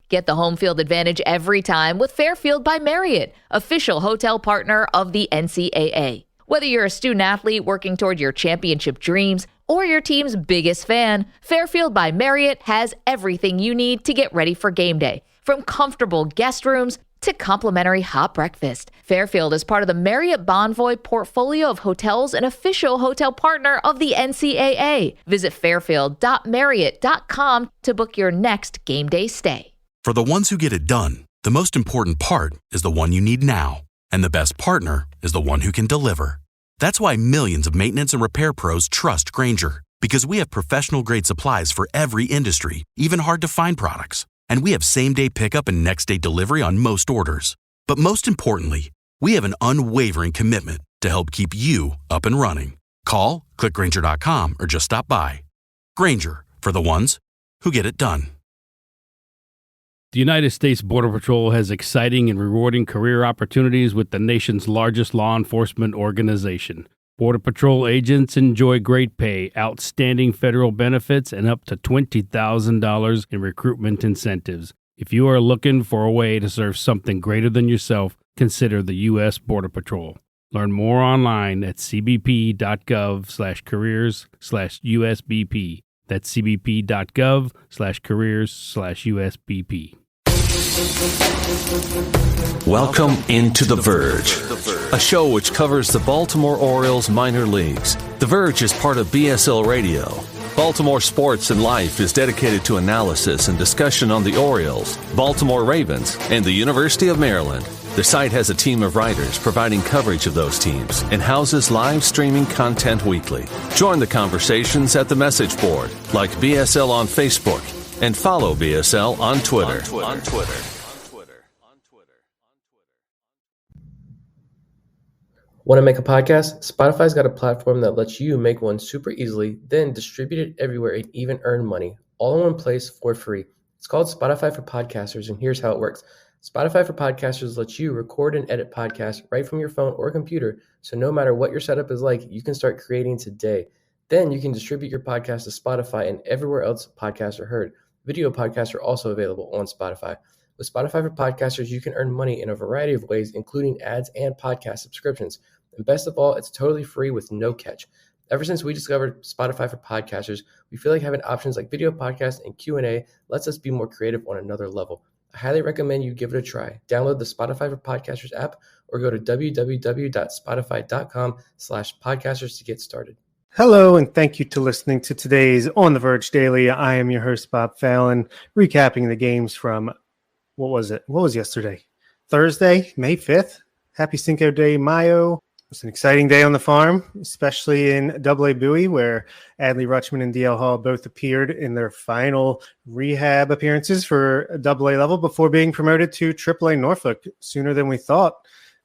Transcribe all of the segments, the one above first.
Get the home field advantage every time with Fairfield by Marriott, official hotel partner of the NCAA. Whether you're a student athlete working toward your championship dreams or your team's biggest fan, Fairfield by Marriott has everything you need to get ready for game day. From comfortable guest rooms to complimentary hot breakfast, Fairfield is part of the Marriott Bonvoy portfolio of hotels and official hotel partner of the NCAA. Visit fairfield.marriott.com to book your next game day stay. For the ones who get it done, the most important part is the one you need now. And the best partner is the one who can deliver. That's why millions of maintenance and repair pros trust Grainger, because we have professional-grade supplies for every industry, even hard-to-find products. And we have same-day pickup and next-day delivery on most orders. But most importantly, we have an unwavering commitment to help keep you up and running. Call, click Grainger.com, or just stop by. Grainger, for the ones who get it done. The United States Border Patrol has exciting and rewarding career opportunities with the nation's largest law enforcement organization. Border Patrol agents enjoy great pay, outstanding federal benefits, and up to $20,000 in recruitment incentives. If you are looking for a way to serve something greater than yourself, consider the U.S. Border Patrol. Learn more online at cbp.gov/careers/USBP. That's cbp.gov/careers/USBP. Welcome into The Verge, a show which covers the Baltimore Orioles minor leagues. The Verge is part of BSL Radio. Baltimore Sports and Life is dedicated to analysis and discussion on the Orioles, Baltimore Ravens, and the University of Maryland. The site has a team of writers providing coverage of those teams and houses live streaming content weekly. Join the conversations at the message board, like BSL on Facebook, and follow BSL on Twitter. Want to make a podcast? Spotify's got a platform that lets you make one super easily, then distribute it everywhere and even earn money, all in one place for free. It's called Spotify for Podcasters, and here's how it works. Spotify for Podcasters lets you record and edit podcasts right from your phone or computer, so no matter what your setup is like, you can start creating today. Then you can distribute your podcast to Spotify and everywhere else podcasts are heard. Video podcasts are also available on Spotify. With Spotify for Podcasters, you can earn money in a variety of ways, including ads and podcast subscriptions. And best of all, it's totally free with no catch. Ever since we discovered Spotify for Podcasters, we feel like having options like video podcasts and Q&A lets us be more creative on another level. I highly recommend you give it a try. Download the Spotify for Podcasters app or go to www.spotify.com/podcasters to get started. Hello, and thank you to listening to today's On the Verge Daily. I am your host, Bob Fallon, recapping the games from, what was it? What was yesterday? Thursday, May 5th. Happy Cinco de Mayo. It was an exciting day on the farm, especially in AA Bowie, where Adley, Rutschman, and DL Hall both appeared in their final rehab appearances for AA level before being promoted to AAA Norfolk sooner than we thought.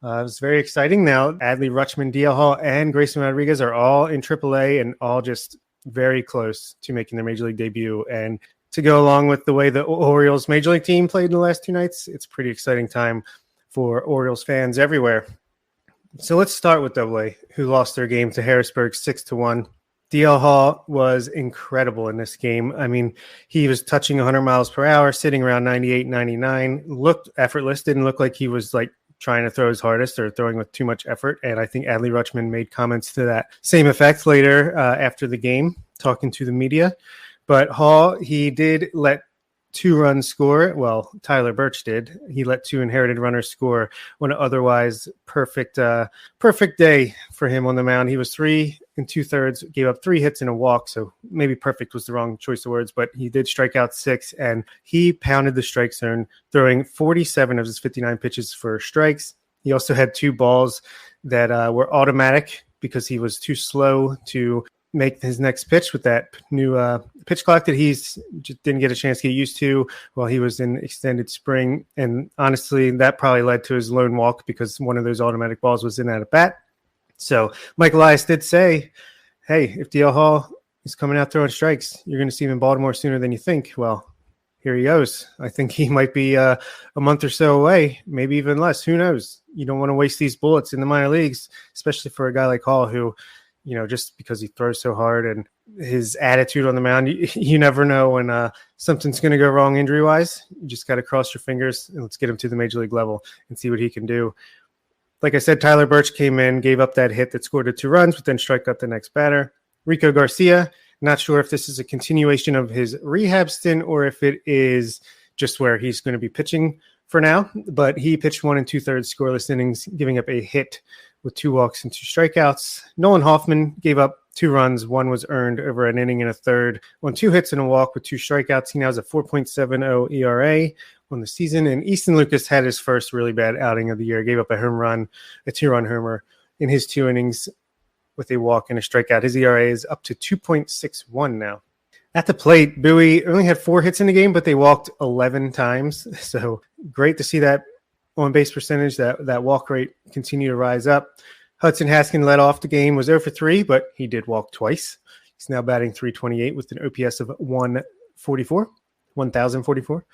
It was very exciting. Now, Adley, Rutschman, DL Hall, and Grayson Rodriguez are all in AAA and all just very close to making their Major League debut. And to go along with the way the Orioles Major League team played in the last two nights, it's a pretty exciting time for Orioles fans everywhere. So let's start with AA, who lost their game to Harrisburg 6-1. DL Hall was incredible in this game. I mean, he was touching 100 miles per hour, sitting around 98, 99, looked effortless, didn't look like he was like trying to throw his hardest or throwing with too much effort. And I think Adley Rutschman made comments to that same effect later after the game, talking to the media. But Hall, he did let 2 runs score. Well, Tyler Birch did. He let 2 inherited runners score on an otherwise perfect day for him on the mound. He was 3 2/3, gave up 3 hits and a walk. So maybe perfect was the wrong choice of words, but he did strike out 6 and he pounded the strike zone, throwing 47 of his 59 pitches for strikes. He also had 2 balls that were automatic because he was too slow to make his next pitch with that new pitch clock that he's just didn't get a chance to get used to while he was in extended spring. And honestly, that probably led to his lone walk because one of those automatic balls was in at a bat. So Mike Elias did say, hey, if DL Hall is coming out throwing strikes, you're going to see him in Baltimore sooner than you think. Well, here he goes. I think he might be a month or so away, maybe even less. Who knows? You don't want to waste these bullets in the minor leagues, especially for a guy like Hall who, you know, just because he throws so hard and his attitude on the mound. You never know when something's going to go wrong injury-wise. You just got to cross your fingers and let's get him to the major league level and see what he can do. Like I said, Tyler Birch came in, gave up that hit that scored the 2 runs, but then struck out the next batter. Rico Garcia, not sure if this is a continuation of his rehab stint or if it is just where he's going to be pitching for now, but he pitched 1 2/3 scoreless innings, giving up a hit with 2 walks and 2 strikeouts. Nolan Hoffman gave up 2 runs. 1 was earned over an inning and a third on 2 hits and a walk with 2 strikeouts. He now has a 4.70 ERA on the season. And Easton Lucas had his first really bad outing of the year. Gave up a home run, a 2-run homer in his 2 innings with a walk and a strikeout. His ERA is up to 2.61 now. At the plate, Bowie only had 4 hits in the game, but they walked 11 times. So great to see that on-base percentage, that walk rate continue to rise up. Hudson Haskin led off the game, was 0 for 3, but he did walk twice. He's now batting .328 with an OPS of 1,044.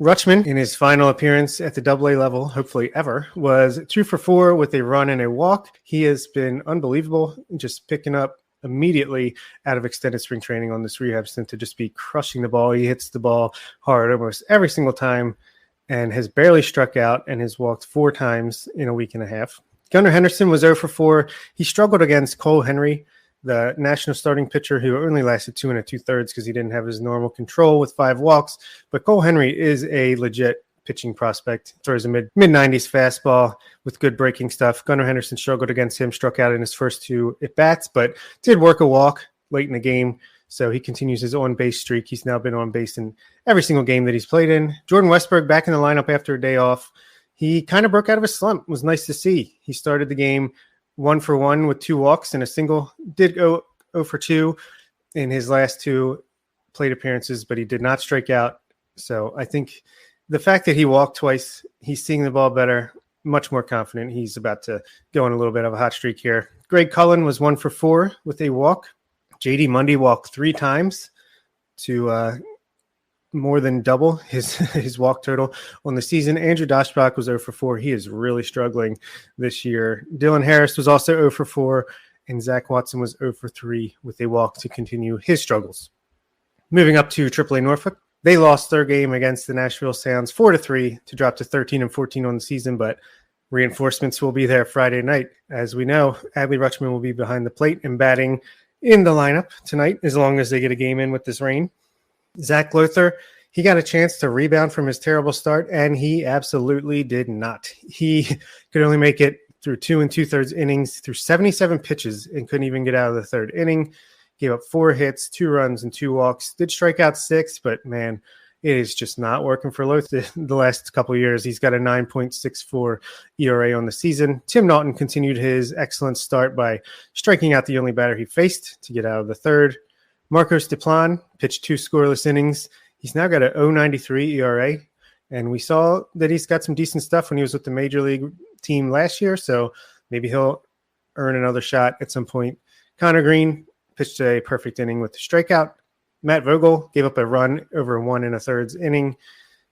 Rutschman, in his final appearance at the AA level, hopefully ever, was 2 for 4 with a run and a walk. He has been unbelievable, just picking up immediately out of extended spring training on this rehab stint to just be crushing the ball. He hits the ball hard almost every single time and has barely struck out and has walked 4 times in a week and a half. Gunnar Henderson was 0 for 4. He struggled against Cole Henry, the national starting pitcher who only lasted 2 2/3 because he didn't have his normal control with 5 walks. But Cole Henry is a legit pitching prospect. Throws a mid-90s fastball with good breaking stuff. Gunnar Henderson struggled against him, struck out in his first 2 at-bats, but did work a walk late in the game. So he continues his on-base streak. He's now been on base in every single game that he's played in. Jordan Westberg back in the lineup after a day off. He kind of broke out of a slump. It was nice to see. He started the game 1 for 1 with 2 walks and a single. Did go 0 for 2 in his last 2 plate appearances, but he did not strike out. So I think the fact that he walked twice, he's seeing the ball better, much more confident. He's about to go on a little bit of a hot streak here. Greg Cullen was 1 for 4 with a walk. JD Mundy walked 3 times to more than double his walk total on the season. Andrew Daschbach was 0 for 4. He is really struggling this year. Dylan Harris was also 0 for 4, and Zach Watson was 0 for 3 with a walk to continue his struggles. Moving up to AAA Norfolk, they lost their game against the Nashville Sounds 4-3 to drop to 13-14 on the season, but reinforcements will be there Friday night. As we know, Adley Rutschman will be behind the plate and batting in the lineup tonight as long as they get a game in with this rain. Zach Lothar, he got a chance to rebound from his terrible start, and he absolutely did not. He could only make it through 2 2/3 innings, through 77 pitches, and couldn't even get out of the 3rd inning. Gave up 4 hits, 2 runs, and 2 walks. Did strike out 6, but man, it is just not working for Lothar the last couple of years. He's got a 9.64 ERA on the season. Tim Naughton continued his excellent start by striking out the only batter he faced to get out of the 3rd. Marcos Deplan pitched 2 scoreless innings. He's now got a 0.93 ERA, and we saw that he's got some decent stuff when he was with the major league team last year, so maybe he'll earn another shot at some point. Connor Green pitched a perfect inning with a strikeout. Matt Vogel gave up a run over 1 1/3 inning,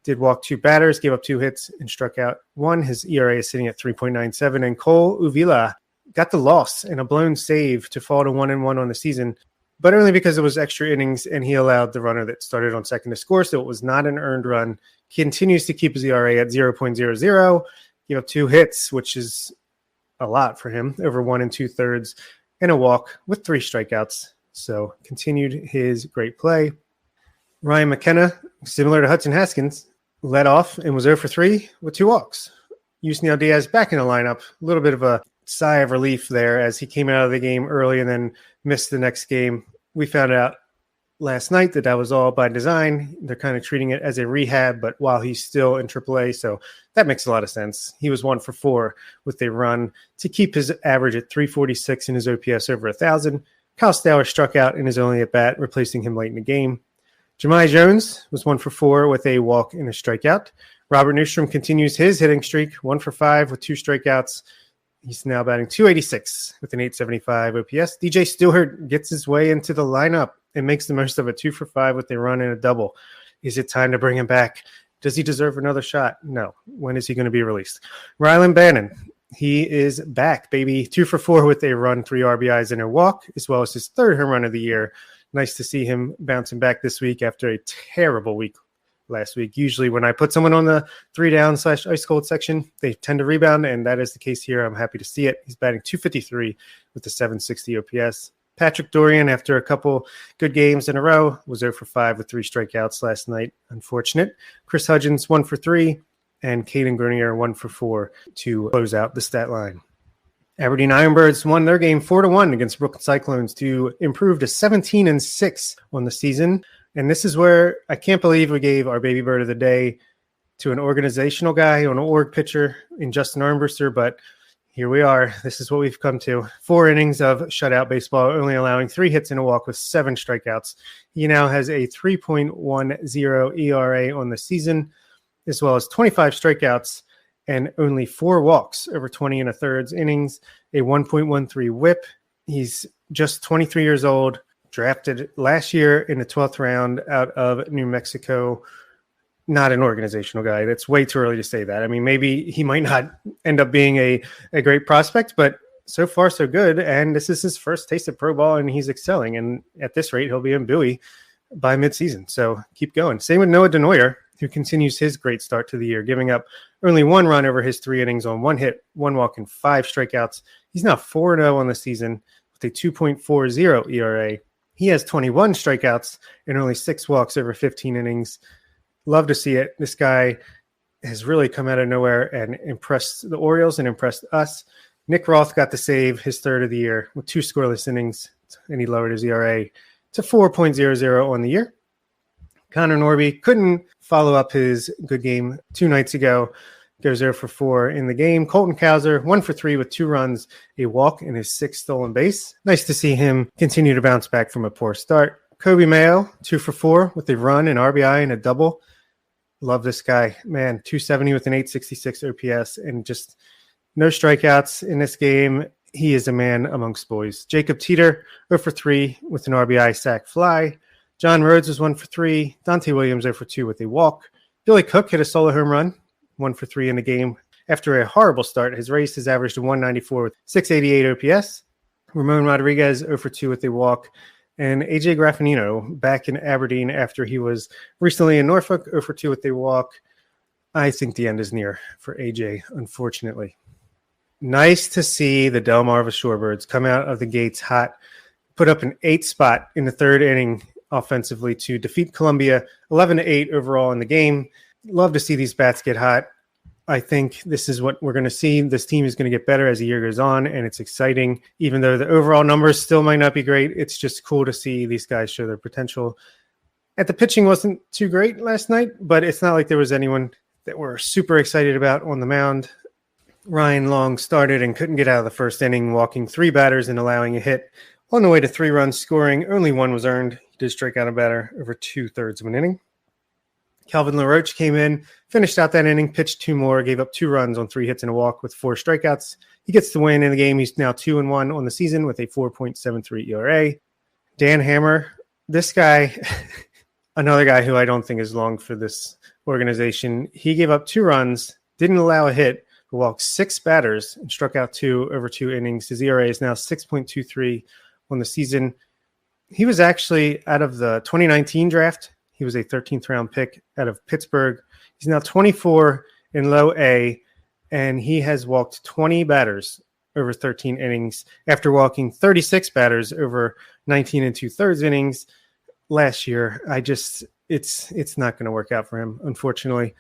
did walk 2 batters, gave up 2 hits, and struck out 1. His ERA is sitting at 3.97, and Cole Uvila got the loss and a blown save to fall to 1-1 on the season, but only because it was extra innings and he allowed the runner that started on second to score, so it was not an earned run. Continues to keep his ERA at 0.00, gave up 2 hits, which is a lot for him, over 1 2/3, and a walk with 3 strikeouts. So continued his great play. Ryan McKenna, similar to Hudson Haskins, led off and was 0 for 3 with 2 walks. Yusniel Diaz back in the lineup. A little bit of a sigh of relief there as he came out of the game early and then missed the next game. We found out last night that was all by design. They're kind of treating it as a rehab, but while he's still in AAA, so that makes a lot of sense. He was 1 for 4 with a run to keep his average at 346 and his OPS over 1,000. Kyle Stauer struck out in his only at-bat, replacing him late in the game. Jahmai Jones was 1 for 4 with a walk and a strikeout. Robert Newstrom continues his hitting streak, 1 for 5 with 2 strikeouts. He's now batting .286 with an .875 OPS. DJ Stewart gets his way into the lineup and makes the most of a 2 for 5 with a run and a double. Is it time to bring him back? Does he deserve another shot? No. When is he going to be released? Rylan Bannon, he is back, baby. 2 for 4 with a run, 3 RBIs, and a walk, as well as his 3rd home run of the year. Nice to see him bouncing back this week after a terrible week last week. Usually when I put someone on the 3-down/ice cold section, they tend to rebound, and that is the case here. I'm happy to see it. He's batting .253 with a .760 OPS. Patrick Dorian, after a couple good games in a row, was 0 for 5 with 3 strikeouts last night. Unfortunate. Chris Hudgens, 1 for 3, and Caden Grenier, 1 for 4 to close out the stat line. Aberdeen Ironbirds won their game 4-1 against Brooklyn Cyclones to improve to 17-6 on the season. And this is where I can't believe we gave our baby bird of the day to an organizational guy, an org pitcher in Justin Armbruster, but here we are. This is what we've come to. 4 innings of shutout baseball, only allowing 3 hits and a walk with 7 strikeouts. He now has a 3.10 ERA on the season, as well as 25 strikeouts and only 4 walks over 20 and a thirds innings, a 1.13 whip. He's just 23 years old, drafted last year in the 12th round out of New Mexico. Not an organizational guy. That's way too early to say that. I mean, maybe he might not end up being a great prospect, but so far so good. And this is his first taste of pro ball, and he's excelling. And at this rate, he'll be in Bowie by midseason. So keep going. Same with Noah DeNoyer, who continues his great start to the year, giving up only 1 run over his 3 innings on 1 hit, 1 walk, and 5 strikeouts. He's now 4-0 on the season with a 2.40 ERA. He has 21 strikeouts and only 6 walks over 15 innings. Love to see it. This guy has really come out of nowhere and impressed the Orioles and impressed us. Nick Roth got the save, his 3rd of the year, with 2 scoreless innings, and he lowered his ERA to 4.00 on the year. Connor Norby couldn't follow up his good game 2 nights ago. Goes 0 for 4 in the game. Colton Cowser, 1 for 3 with 2 runs, a walk, and his 6th stolen base. Nice to see him continue to bounce back from a poor start. Kobe Mayo, 2 for 4 with a run, an RBI, and a double. Love this guy. Man, 270 with an 866 OPS and just no strikeouts in this game. He is a man amongst boys. Jacob Teeter, 0 for 3 with an RBI sac fly. John Rhodes was 1 for 3. Dante Williams 0 for 2 with a walk. Billy Cook hit a solo home run, 1 for 3 in the game. After a horrible start, his race has averaged 194 with 688 OPS. Ramon Rodriguez 0 for 2 with a walk. And AJ Graffinino back in Aberdeen after he was recently in Norfolk, 0 for 2 with a walk. I think the end is near for AJ, unfortunately. Nice to see the Delmarva Shorebirds come out of the gates hot, put up an 8th spot in the 3rd inning offensively to defeat Columbia, 11-8 overall in the game. Love to see these bats get hot. I think this is what we're going to see. This team is going to get better as the year goes on, and it's exciting. Even though the overall numbers still might not be great, it's just cool to see these guys show their potential. The pitching wasn't too great last night, but it's not like there was anyone that we're super excited about on the mound. Ryan Long started and couldn't get out of the 1st inning, walking 3 batters and allowing a hit. On the way to 3 runs scoring, only 1 was earned. He did strike out a batter over 2/3 of an inning. Calvin LaRoche came in, finished out that inning, pitched 2 more, gave up 2 runs on 3 hits and a walk with 4 strikeouts. He gets the win in the game. He's now 2-1 on the season with a 4.73 ERA. Dan Hammer, this guy, another guy who I don't think is long for this organization. He gave up 2 runs, didn't allow a hit, but walked 6 batters and struck out 2 over 2 innings. His ERA is now 6.23 on the season. He was actually out of the 2019 draft. He was a 13th round pick out of Pittsburgh. He's now 24 in low A, and he has walked 20 batters over 13 innings after walking 36 batters over 19 2/3 innings last year. It's not going to work out for him, unfortunately.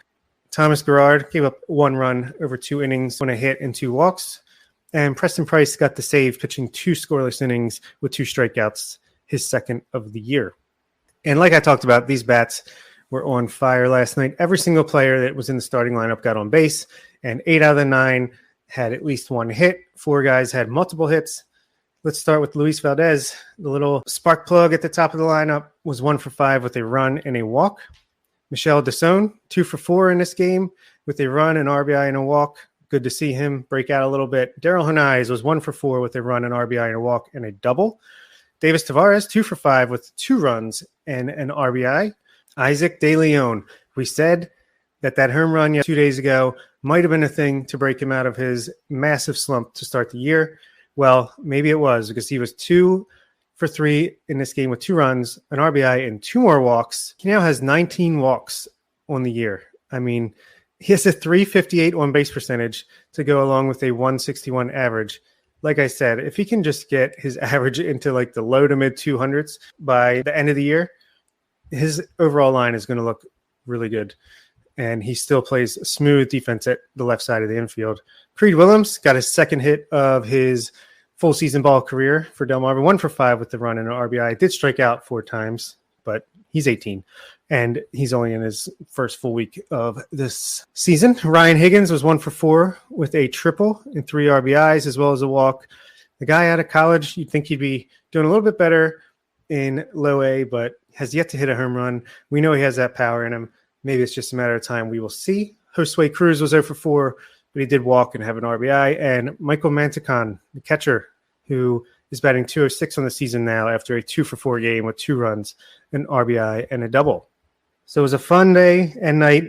Thomas Garrard gave up 1 run over 2 innings on a hit and 2 walks. And Preston Price got the save, pitching 2 scoreless innings with 2 strikeouts, his 2nd of the year. And like I talked about, these bats were on fire last night. Every single player that was in the starting lineup got on base, and 8 out of the 9 had at least 1 hit. 4 guys had multiple hits. Let's start with Luis Valdez. The little spark plug at the top of the lineup was 1 for 5 with a run and a walk. Michel Desson, 2 for 4 in this game with a run, an RBI, and a walk. Good to see him break out a little bit. Daryl Hanais was 1 for 4 with a run, an RBI, and a walk, and a double. Davis Tavares, 2 for 5 with 2 runs and an RBI. Isaac De Leon, we said that home run 2 days ago might have been a thing to break him out of his massive slump to start the year. Well, maybe it was, because he was 2 for 3 in this game with 2 runs, an RBI, and 2 more walks. He now has 19 walks on the year. I mean, he has a .358 on-base percentage to go along with a .161 average. Like I said, if he can just get his average into like the low to mid 200s by the end of the year, his overall line is going to look really good. And he still plays smooth defense at the left side of the infield. Creed Willems got his second hit of his full season ball career for Delmarva, 1 for 5 with the run and an RBI. Did strike out 4 times, but he's 18. And he's only in his first full week of this season. Ryan Higgins was 1 for 4 with a triple and 3 RBIs as well as a walk. The guy out of college, you'd think he'd be doing a little bit better in low A, but has yet to hit a home run. We know he has that power in him. Maybe it's just a matter of time. We will see. Josue Cruz was 0 for 4, but he did walk and have an RBI. And Michael Manticon, the catcher, who is batting .206 on the season now after a 2 for 4 game with 2 runs, an RBI, and a double. So it was a fun day and night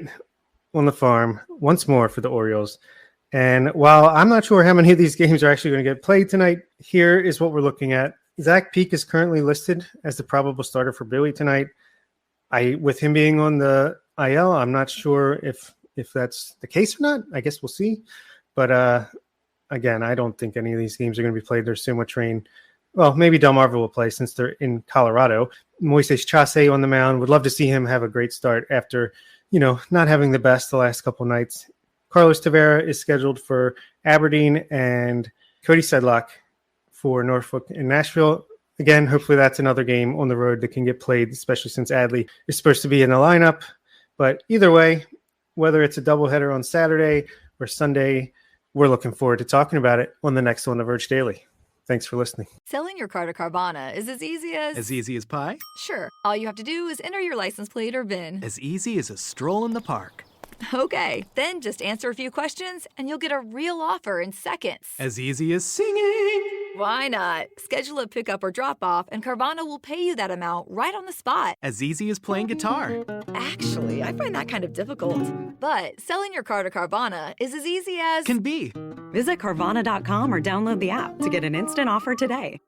on the farm once more for the Orioles. And while I'm not sure how many of these games are actually going to get played tonight, here is what we're looking at. Zach Peak is currently listed as the probable starter for Bowie tonight. With him being on the IL, I'm not sure if that's the case or not. I guess we'll see. But again, I don't think any of these games are going to be played. There's so much rain. Well, maybe Delmarva will play since they're in Colorado. Moises Chase on the mound. Would love to see him have a great start after, not having the best the last couple nights. Carlos Tavera is scheduled for Aberdeen and Cody Sedlock for Norfolk and Nashville. Again, hopefully that's another game on the road that can get played, especially since Adley is supposed to be in the lineup. But either way, whether it's a doubleheader on Saturday or Sunday, we're looking forward to talking about it on the next On the Verge Daily. Thanks for listening. Selling your car to Carvana is as easy as... As easy as pie? Sure. All you have to do is enter your license plate or VIN. As easy as a stroll in the park. Okay, then just answer a few questions and you'll get a real offer in seconds. As easy as singing. Why not? Schedule a pickup or drop off and Carvana will pay you that amount right on the spot. As easy as playing guitar. Actually, I find that kind of difficult. But selling your car to Carvana is as easy as... Can be. Visit Carvana.com or download the app to get an instant offer today.